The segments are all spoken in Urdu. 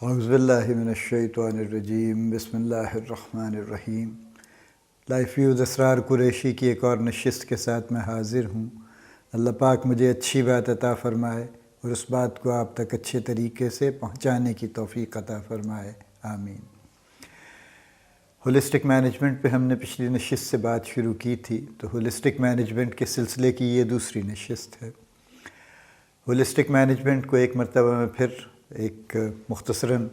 اعوذ باللہ من الشیطان الرجیم، بسم اللہ الرحمن الرحیم۔ لائف ویوز اسرار قریشی کی ایک اور نشست کے ساتھ میں حاضر ہوں۔ اللہ پاک مجھے اچھی بات عطا فرمائے اور اس بات کو آپ تک اچھے طریقے سے پہنچانے کی توفیق عطا فرمائے، آمین۔ ہولسٹک مینجمنٹ پہ ہم نے پچھلی نشست سے بات شروع کی تھی، تو ہولسٹک مینجمنٹ کے سلسلے کی یہ دوسری نشست ہے۔ ہولسٹک مینجمنٹ کو ایک مرتبہ میں پھر ایک مختصراً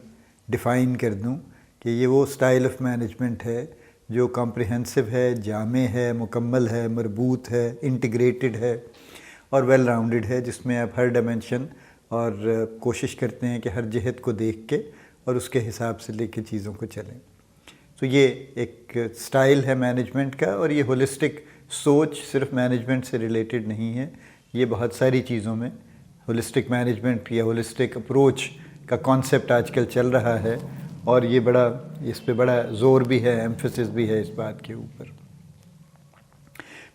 ڈیفائن کر دوں کہ یہ وہ سٹائل آف مینجمنٹ ہے جو کمپریہنسو ہے، جامع ہے، مکمل ہے، مربوط ہے، انٹیگریٹڈ ہے اور ویل راؤنڈڈ ہے، جس میں آپ ہر ڈائمنشن اور کوشش کرتے ہیں کہ ہر جہت کو دیکھ کے اور اس کے حساب سے لے کے چیزوں کو چلیں۔ تو یہ ایک سٹائل ہے مینجمنٹ کا، اور یہ ہولسٹک سوچ صرف مینجمنٹ سے ریلیٹڈ نہیں ہے، یہ بہت ساری چیزوں میں ہولسٹک مینجمنٹ یا ہولسٹک اپروچ کا کانسیپٹ آج کل چل رہا ہے، اور یہ اس پہ بڑا زور بھی ہے، ایمفسس بھی ہے اس بات کے اوپر۔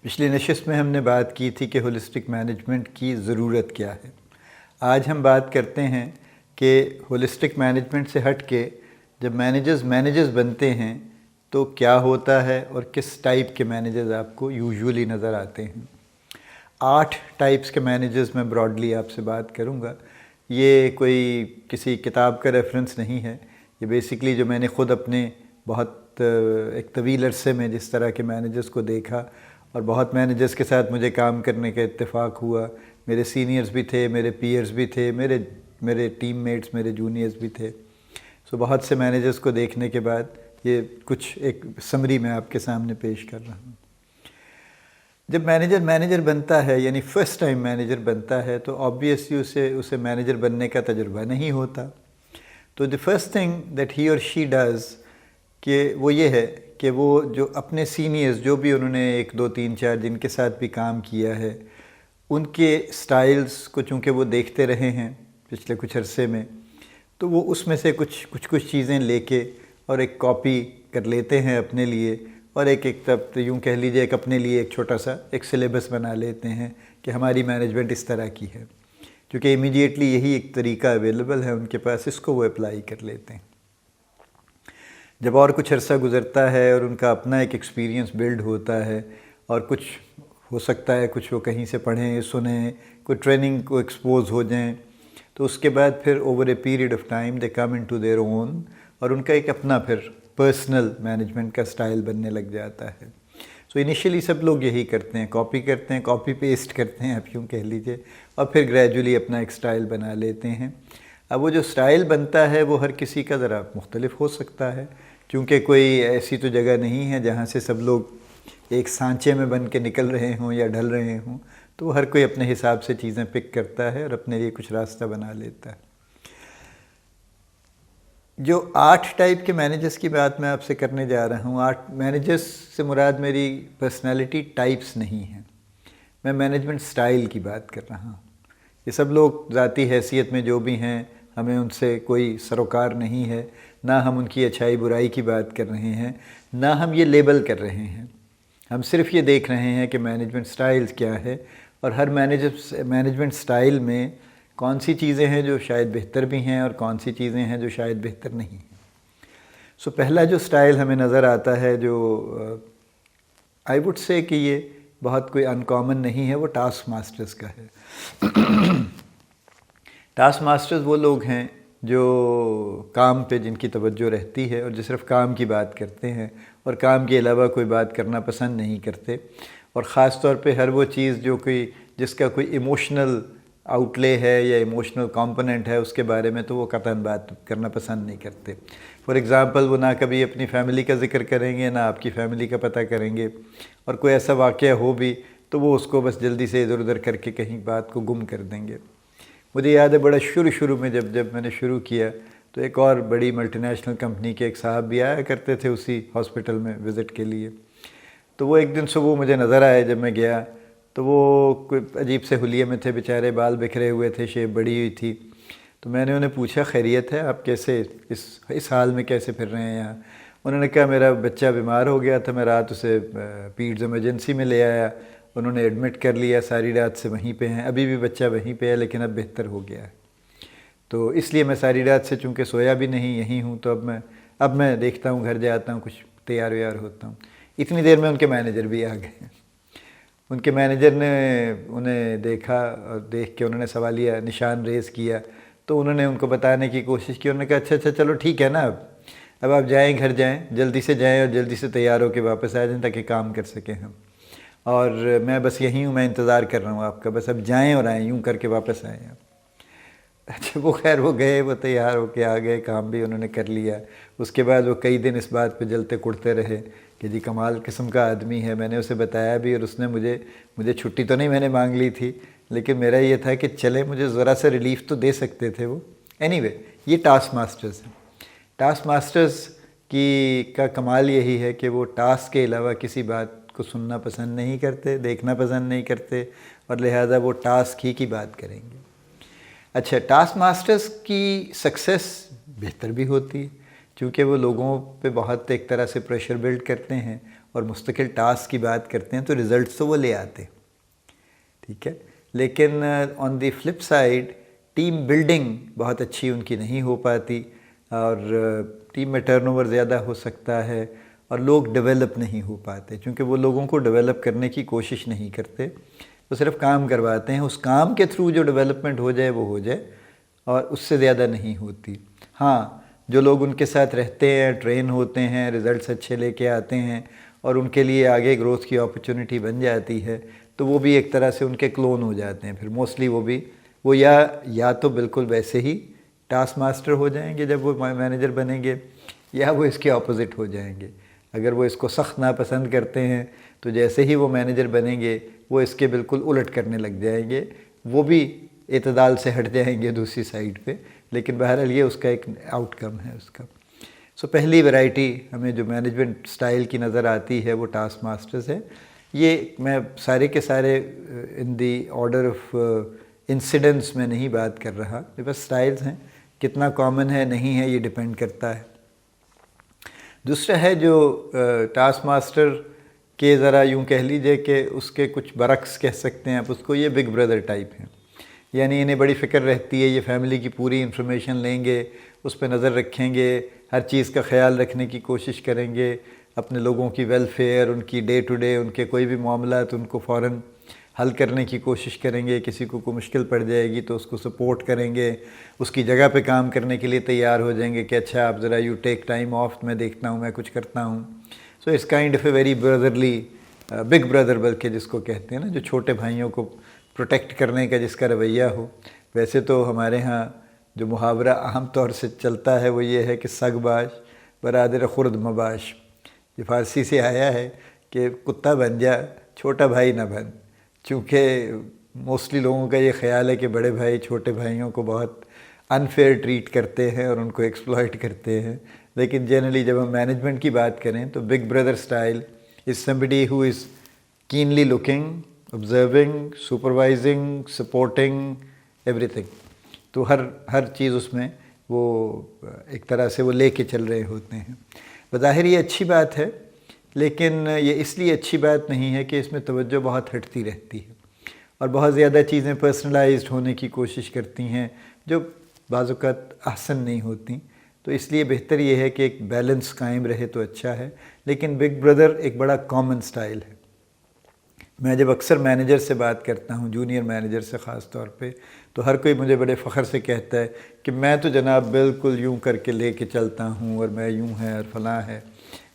پچھلی نشست میں ہم نے بات کی تھی کہ ہولسٹک مینجمنٹ کی ضرورت کیا ہے۔ آج ہم بات کرتے ہیں کہ ہولسٹک مینجمنٹ سے ہٹ کے جب مینیجرز بنتے ہیں تو کیا ہوتا ہے اور کس ٹائپ کے مینیجرز آپ کو یوزولی نظر آتے ہیں۔ 8 ٹائپس کے مینیجرز میں براڈلی آپ سے بات کروں گا۔ یہ کوئی کسی کتاب کا ریفرنس نہیں ہے، یہ بیسکلی جو میں نے خود اپنے بہت ایک طویل عرصے میں جس طرح کے مینیجرز کو دیکھا، اور بہت مینیجرز کے ساتھ مجھے کام کرنے کا اتفاق ہوا، میرے سینئرز بھی تھے، میرے پیئرز بھی تھے، میرے ٹیم میٹس، میرے جونیئرز بھی تھے۔ سو بہت سے مینیجرز کو دیکھنے کے بعد یہ کچھ ایک سمری میں آپ کے سامنے پیش کر رہا ہوں۔ جب مینیجر بنتا ہے، یعنی فرسٹ ٹائم مینیجر بنتا ہے، تو آبویسلی اسے مینیجر بننے کا تجربہ نہیں ہوتا۔ تو the first thing that he اور شی ڈز کہ وہ یہ ہے کہ وہ جو اپنے سینئرز جو بھی انہوں نے 1 2 3 4 جن کے ساتھ بھی کام کیا ہے، ان کے سٹائلز کو چونکہ وہ دیکھتے رہے ہیں پچھلے کچھ عرصے میں، تو وہ اس میں سے کچھ چیزیں لے کے اور ایک کاپی کر لیتے ہیں اپنے لیے، اور ایک طب یوں کہہ لیجیے ایک اپنے لیے ایک چھوٹا سا ایک سلیبس بنا لیتے ہیں کہ ہماری مینجمنٹ اس طرح کی ہے، کیونکہ امیڈیٹلی یہی ایک طریقہ اویلیبل ہے ان کے پاس، اس کو وہ اپلائی کر لیتے ہیں۔ جب اور کچھ عرصہ گزرتا ہے اور ان کا اپنا ایک ایکسپیرینس بلڈ ہوتا ہے، اور کچھ ہو سکتا ہے کچھ وہ کہیں سے پڑھیں، سنیں، کوئی ٹریننگ کو ایکسپوز ہو جائیں، تو اس کے بعد پھر over a period of time they come into their own, اور ان کا ایک اپنا پھر پرسنل مینجمنٹ کا سٹائل بننے لگ جاتا ہے۔ سو انیشیلی سب لوگ یہی کرتے ہیں، کاپی پیسٹ کرتے ہیں، آپ یوں کہہ لیجیے، اور پھر گریجولی اپنا ایک سٹائل بنا لیتے ہیں۔ اب وہ جو سٹائل بنتا ہے وہ ہر کسی کا ذرا مختلف ہو سکتا ہے، کیونکہ کوئی ایسی تو جگہ نہیں ہے جہاں سے سب لوگ ایک سانچے میں بن کے نکل رہے ہوں یا ڈھل رہے ہوں، تو وہ ہر کوئی اپنے حساب سے چیزیں پک کرتا ہے اور اپنے لیے کچھ راستہ بنا لیتا ہے۔ جو 8 ٹائپ کے مینیجرز کی بات میں آپ سے کرنے جا رہا ہوں، 8 مینیجرز سے مراد میری پرسنالٹی ٹائپس نہیں ہیں، میں مینجمنٹ سٹائل کی بات کر رہا ہوں۔ یہ سب لوگ ذاتی حیثیت میں جو بھی ہیں، ہمیں ان سے کوئی سروکار نہیں ہے، نہ ہم ان کی اچھائی برائی کی بات کر رہے ہیں، نہ ہم یہ لیبل کر رہے ہیں، ہم صرف یہ دیکھ رہے ہیں کہ مینجمنٹ سٹائل کیا ہے، اور ہر مینجمنٹ سٹائل میں کون سی چیزیں ہیں جو شاید بہتر بھی ہیں اور کون سی چیزیں ہیں جو شاید بہتر نہیں ہیں۔ سو پہلا جو سٹائل ہمیں نظر آتا ہے، جو آئی وڈ سے کہ یہ بہت کوئی انکامن نہیں ہے، وہ ٹاسک ماسٹرز کا ہے۔ ٹاسک ماسٹرز وہ لوگ ہیں جو کام پہ جن کی توجہ رہتی ہے اور جو صرف کام کی بات کرتے ہیں اور کام کے علاوہ کوئی بات کرنا پسند نہیں کرتے، اور خاص طور پہ ہر وہ چیز جس کا کوئی ایموشنل آؤٹ لے ہے یا ایموشنل کمپوننٹ ہے، اس کے بارے میں تو وہ قطعاً بات کرنا پسند نہیں کرتے۔ فار ایگزامپل، وہ نہ کبھی اپنی فیملی کا ذکر کریں گے، نہ آپ کی فیملی کا پتہ کریں گے، اور کوئی ایسا واقعہ ہو بھی تو وہ اس کو بس جلدی سے ادھر ادھر کر کے کہیں بات کو گم کر دیں گے۔ مجھے یاد ہے بڑا شروع میں جب میں نے شروع کیا، تو ایک اور بڑی ملٹی نیشنل کمپنی کے ایک صاحب بھی آیا کرتے تھے اسی ہاسپٹل میں وزٹ کے لیے، تو وہ ایک دن صبح مجھے نظر آئے جب میں گیا، تو وہ کوئی عجیب سے حلیے میں تھے بیچارے، بال بکھرے ہوئے تھے، شیپ بڑی ہوئی تھی۔ تو میں نے انہیں پوچھا، خیریت ہے، آپ کیسے اس حال میں کیسے پھر رہے ہیں یہاں؟ انہوں نے کہا میرا بچہ بیمار ہو گیا تھا، میں رات اسے پیڈز ایمرجنسی میں لے آیا، انہوں نے ایڈمٹ کر لیا، ساری رات سے وہیں پہ ہیں، ابھی بھی بچہ وہیں پہ ہے لیکن اب بہتر ہو گیا ہے۔ تو اس لیے میں ساری رات سے چونکہ سویا بھی نہیں، یہیں ہوں، تو اب میں دیکھتا ہوں، گھر جاتا ہوں، کچھ تیار ویار ہوتا ہوں۔ اتنی دیر میں ان کے مینیجر بھی آ گئے۔ ان کے مینیجر نے انہیں دیکھا اور دیکھ کے انہوں نے سوالیہ نشان ریز کیا، تو انہوں نے ان کو بتانے کی کوشش کی۔ انہوں نے کہا اچھا چلو ٹھیک ہے نا، اب آپ جائیں، گھر جائیں، جلدی سے جائیں اور جلدی سے تیار ہو کے واپس آ جائیں تاکہ کام کر سکیں ہم، اور میں بس یہیں ہوں، میں انتظار کر رہا ہوں آپ کا، بس اب جائیں اور آئیں، یوں کر کے واپس آئیں آپ۔ اچھا وہ خیر وہ گئے، وہ تیار ہو کے آ گئے، کام بھی انہوں نے کر لیا۔ اس کے بعد وہ کئی دن اس بات پہ جلتے کڑتے رہے کہ جی کمال قسم کا آدمی ہے۔ میں نے اسے بتایا بھی، اور اس نے مجھے چھٹی تو نہیں میں نے مانگ لی تھی، لیکن میرا یہ تھا کہ چلے مجھے ذرا سا ریلیف تو دے سکتے تھے وہ۔ اینی وے، یہ ٹاسک ماسٹرز ہیں۔ ٹاسک ماسٹرز کا کمال یہی ہے کہ وہ ٹاسک کے علاوہ کسی بات کو سننا پسند نہیں کرتے، دیکھنا پسند نہیں کرتے، اور لہٰذا وہ ٹاسک ہی کی بات کریں گے۔ اچھا، ٹاسک ماسٹرز کی سکسیس بہتر بھی ہوتی ہے، چونکہ وہ لوگوں پہ بہت ایک طرح سے پریشر بلڈ کرتے ہیں اور مستقل ٹاسک کی بات کرتے ہیں، تو ریزلٹس تو وہ لے آتے ہیں، ٹھیک ہے۔ لیکن آن دی فلپ سائڈ ٹیم بلڈنگ بہت اچھی ان کی نہیں ہو پاتی، اور ٹیم میں ٹرن اوور زیادہ ہو سکتا ہے، اور لوگ ڈیولپ نہیں ہو پاتے، چونکہ وہ لوگوں کو ڈیولپ کرنے کی کوشش نہیں کرتے، وہ صرف کام کرواتے ہیں۔ اس کام کے تھرو جو ڈیولپمنٹ ہو جائے وہ ہو جائے، اور اس سے زیادہ نہیں ہوتی۔ ہاں، جو لوگ ان کے ساتھ رہتے ہیں، ٹرین ہوتے ہیں، ریزلٹس اچھے لے کے آتے ہیں، اور ان کے لیے آگے گروتھ کی اپرچونٹی بن جاتی ہے، تو وہ بھی ایک طرح سے ان کے کلون ہو جاتے ہیں۔ پھر موسٹلی وہ یا تو بالکل ویسے ہی ٹاسک ماسٹر ہو جائیں گے جب وہ مینیجر بنیں گے، یا وہ اس کے اپوزٹ ہو جائیں گے۔ اگر وہ اس کو سخت ناپسند کرتے ہیں تو جیسے ہی وہ مینیجر بنیں گے وہ اس کے بالکل الٹ کرنے لگ جائیں گے، وہ بھی اعتدال سے ہٹ جائیں گے دوسری سائڈ پہ۔ لیکن بہرحال یہ اس کا ایک آؤٹ کم ہے اس کا۔ سو پہلی ویرائٹی ہمیں جو مینجمنٹ سٹائل کی نظر آتی ہے وہ ٹاسک ماسٹرز ہے۔ یہ میں سارے کے سارے ان دی آرڈر آف انسیڈنس میں نہیں بات کر رہا، یہ بس سٹائلز ہیں، کتنا کامن ہے نہیں ہے یہ ڈیپینڈ کرتا ہے۔ دوسرا ہے جو ٹاسک ماسٹر کے ذرا یوں کہہ لیجئے کہ اس کے کچھ برعکس کہہ سکتے ہیں آپ اس کو، یہ بگ بردر ٹائپ ہیں، یعنی انہیں بڑی فکر رہتی ہے، یہ فیملی کی پوری انفارمیشن لیں گے، اس پہ نظر رکھیں گے، ہر چیز کا خیال رکھنے کی کوشش کریں گے، اپنے لوگوں کی ویلفیئر، ان کی ڈے ٹو ڈے، ان کے کوئی بھی معاملات ان کو فوراً حل کرنے کی کوشش کریں گے، کسی کو کوئی مشکل پڑ جائے گی تو اس کو سپورٹ کریں گے، اس کی جگہ پہ کام کرنے کے لیے تیار ہو جائیں گے کہ اچھا آپ ذرا یو ٹیک ٹائم آف، میں دیکھتا ہوں، میں کچھ کرتا ہوں۔ So it's kind of a very brotherly, big brother بلکہ جس کو کہتے ہیں نا، جو چھوٹے بھائیوں کو پروٹیکٹ کرنے کا جس کا رویہ ہو۔ ویسے تو ہمارے ہاں جو محاورہ عام طور سے چلتا ہے وہ یہ ہے کہ سگ باش برادر خرد مباش، یہ فارسی سے آیا ہے کہ کتا بن جا چھوٹا بھائی نہ بن، چونکہ موسٹلی لوگوں کا یہ خیال ہے کہ بڑے بھائی چھوٹے بھائیوں کو بہت انفیئر ٹریٹ کرتے ہیں اور ان کو ایکسپلائٹ کرتے ہیں۔ لیکن جنرلی جب ہم مینجمنٹ کی بات کریں تو big brother style is somebody who is keenly looking, observing, supervising, supporting everything۔ تو ہر چیز اس میں وہ ایک طرح سے وہ لے کے چل رہے ہوتے ہیں۔ بظاہر یہ اچھی بات ہے، لیکن یہ اس لیے اچھی بات نہیں ہے کہ اس میں توجہ بہت ہٹتی رہتی ہے اور بہت زیادہ چیزیں پرسنلائزڈ ہونے کی کوشش کرتی ہیں جو بعض اوقات احسن نہیں ہوتی۔ تو اس لیے بہتر یہ ہے کہ ایک بیلنس قائم رہے تو اچھا ہے۔ لیکن بگ بردر ایک بڑا کامن سٹائل ہے۔ میں جب اکثر مینیجر سے بات کرتا ہوں، جونیئر مینیجر سے خاص طور پہ، تو ہر کوئی مجھے بڑے فخر سے کہتا ہے کہ میں تو جناب بالکل یوں کر کے لے کے چلتا ہوں اور میں یوں ہے اور فلاں ہے،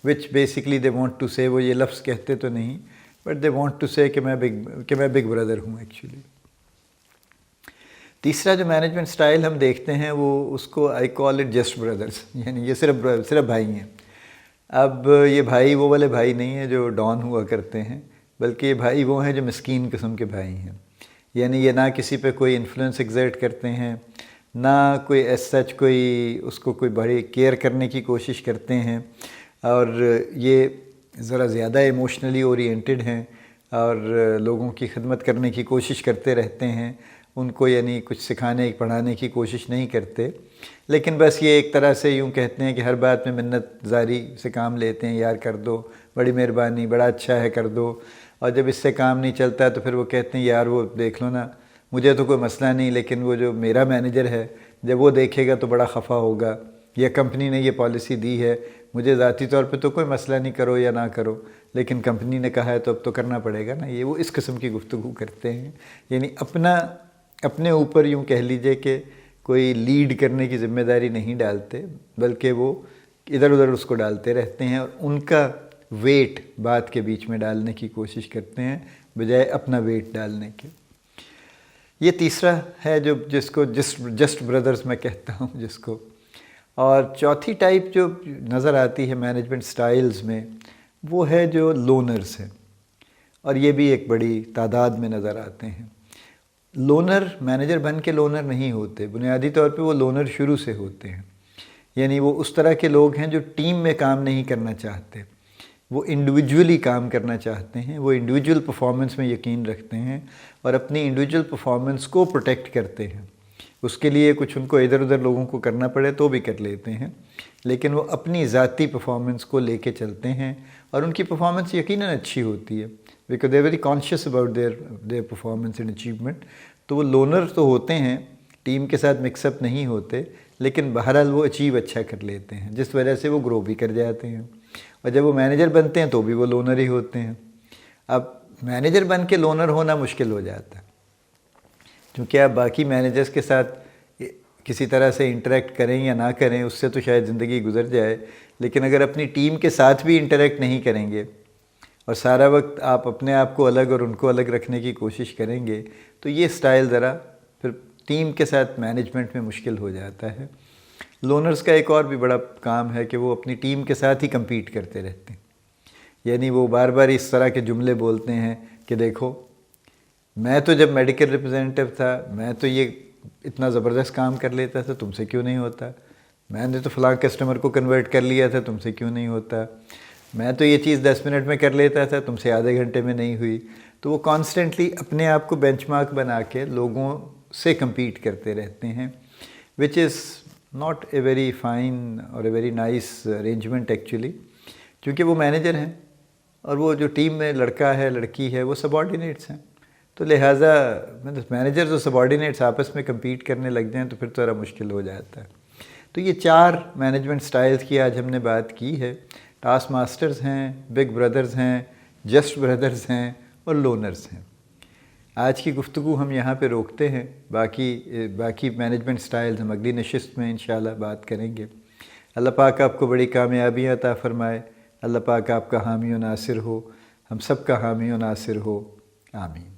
which basically they want to say, وہ یہ لفظ کہتے تو نہیں، بٹ دے وانٹ ٹو سے کہ میں بگ بردر ہوں ایکچولی۔ تیسرا جو مینجمنٹ سٹائل ہم دیکھتے ہیں وہ اس کو آئی کال اٹ جسٹ بردرس، یعنی یہ صرف بھائی ہیں۔ اب یہ بھائی وہ والے بھائی نہیں ہیں جو ڈان ہوا کرتے ہیں، بلکہ یہ بھائی وہ ہیں جو مسکین قسم کے بھائی ہیں، یعنی یہ نہ کسی پہ کوئی انفلوئنس ایگزرٹ کرتے ہیں، نہ کوئی ایز سچ اس کو کوئی بڑی کیئر کرنے کی کوشش کرتے ہیں، اور یہ ذرا زیادہ ایموشنلی اورینٹڈ ہیں اور لوگوں کی خدمت کرنے کی کوشش کرتے رہتے ہیں، ان کو یعنی کچھ سکھانے پڑھانے کی کوشش نہیں کرتے، لیکن بس یہ ایک طرح سے یوں کہتے ہیں کہ ہر بات میں منت زاری سے کام لیتے ہیں، یار کر دو، بڑی مہربانی، بڑا اچھا ہے، کر دو، اور جب اس سے کام نہیں چلتا تو پھر وہ کہتے ہیں یار وہ دیکھ لو نا، مجھے تو کوئی مسئلہ نہیں، لیکن وہ جو میرا مینیجر ہے جب وہ دیکھے گا تو بڑا خفا ہوگا، یا کمپنی نے یہ پالیسی دی ہے، مجھے ذاتی طور پہ تو کوئی مسئلہ نہیں، کرو یا نہ کرو، لیکن کمپنی نے کہا ہے تو اب تو کرنا پڑے گا نا۔ یہ وہ اس قسم کی گفتگو کرتے ہیں، یعنی اپنے اوپر یوں کہہ لیجئے کہ کوئی لیڈ کرنے کی ذمہ داری نہیں ڈالتے، بلکہ وہ ادھر ادھر اس کو ڈالتے رہتے ہیں، اور ان کا ویٹ بات کے بیچ میں ڈالنے کی کوشش کرتے ہیں بجائے اپنا ویٹ ڈالنے کے۔ یہ تیسرا ہے جس کو جسٹ بردرز میں کہتا ہوں جس کو۔ اور چوتھی ٹائپ جو نظر آتی ہے مینجمنٹ سٹائلز میں، وہ ہے جو لونرز ہیں، اور یہ بھی ایک بڑی تعداد میں نظر آتے ہیں۔ لونر مینیجر بن کے لونر نہیں ہوتے، بنیادی طور پہ وہ لونر شروع سے ہوتے ہیں، یعنی وہ اس طرح کے لوگ ہیں جو ٹیم میں کام نہیں کرنا چاہتے، وہ انڈیویجولی کام کرنا چاہتے ہیں، وہ انڈیویجول پرفارمنس میں یقین رکھتے ہیں اور اپنی انڈیویجول پرفارمنس کو پروٹیکٹ کرتے ہیں۔ اس کے لیے کچھ ان کو ادھر ادھر لوگوں کو کرنا پڑے تو بھی کر لیتے ہیں، لیکن وہ اپنی ذاتی پرفارمنس کو لے کے چلتے ہیں، اور ان کی پرفارمنس یقیناً اچھی ہوتی ہے، because they are very conscious about their performance and achievement. تو وہ لونر تو ہوتے ہیں، ٹیم کے ساتھ مکس اپ نہیں ہوتے، لیکن بہرحال وہ اچیو اچھا کر لیتے ہیں، جس وجہ سے وہ گرو بھی کر جاتے ہیں، اور جب وہ مینیجر بنتے ہیں تو بھی وہ لونر ہی ہوتے ہیں۔ اب مینیجر بن کے لونر ہونا مشکل ہو جاتا ہے، کیونکہ آپ باقی مینیجرز کے ساتھ کسی طرح سے انٹریکٹ کریں یا نہ کریں، اس سے تو شاید زندگی گزر جائے، لیکن اگر اپنی ٹیم کے ساتھ بھی انٹریکٹ نہیں کریں گے اور سارا وقت آپ اپنے آپ کو الگ اور ان کو الگ رکھنے کی کوشش کریں گے، تو یہ سٹائل ذرا پھر ٹیم کے ساتھ مینجمنٹ میں مشکل ہو جاتا ہے۔ لونرز کا ایک اور بھی بڑا کام ہے کہ وہ اپنی ٹیم کے ساتھ ہی کمپیٹ کرتے رہتے ہیں، یعنی وہ بار بار اس طرح کے جملے بولتے ہیں کہ دیکھو میں تو جب میڈیکل ریپرزینٹیو تھا میں تو یہ اتنا زبردست کام کر لیتا تھا، تم سے کیوں نہیں ہوتا؟ میں نے تو فلاں کسٹمر کو کنورٹ کر لیا تھا، تم سے کیوں نہیں ہوتا؟ میں تو یہ چیز 10 منٹ میں کر لیتا تھا، تم سے آدھے گھنٹے میں نہیں ہوئی۔ تو وہ کانسٹنٹلی اپنے آپ کو بینچ مارک بنا کے لوگوں سے کمپیٹ کرتے رہتے ہیں، which is not a very fine اور a very nice arrangement actually, کیونکہ وہ مینیجر ہیں اور وہ جو ٹیم میں لڑکا ہے لڑکی ہے وہ سبارڈینیٹس ہیں، تو لہٰذا مینیجرز اور سبارڈینیٹس آپس میں کمپیٹ کرنے لگ جائیں تو پھر ذرا مشکل ہو جاتا ہے۔ تو یہ 4 مینجمنٹ سٹائلز کی آج ہم نے بات کی ہے۔ ٹاسک ماسٹرز ہیں، بگ بردرز ہیں، جسٹ بردرز ہیں اور لونرز ہیں۔ آج کی گفتگو ہم یہاں پہ روکتے ہیں، باقی مینجمنٹ سٹائلز ہم اگلی نشست میں انشاءاللہ بات کریں گے۔ اللہ پاک آپ کو بڑی کامیابیاں عطا فرمائے، اللہ پاک آپ کا حامی و ناصر ہو، ہم سب کا حامی و ناصر ہو، آمین۔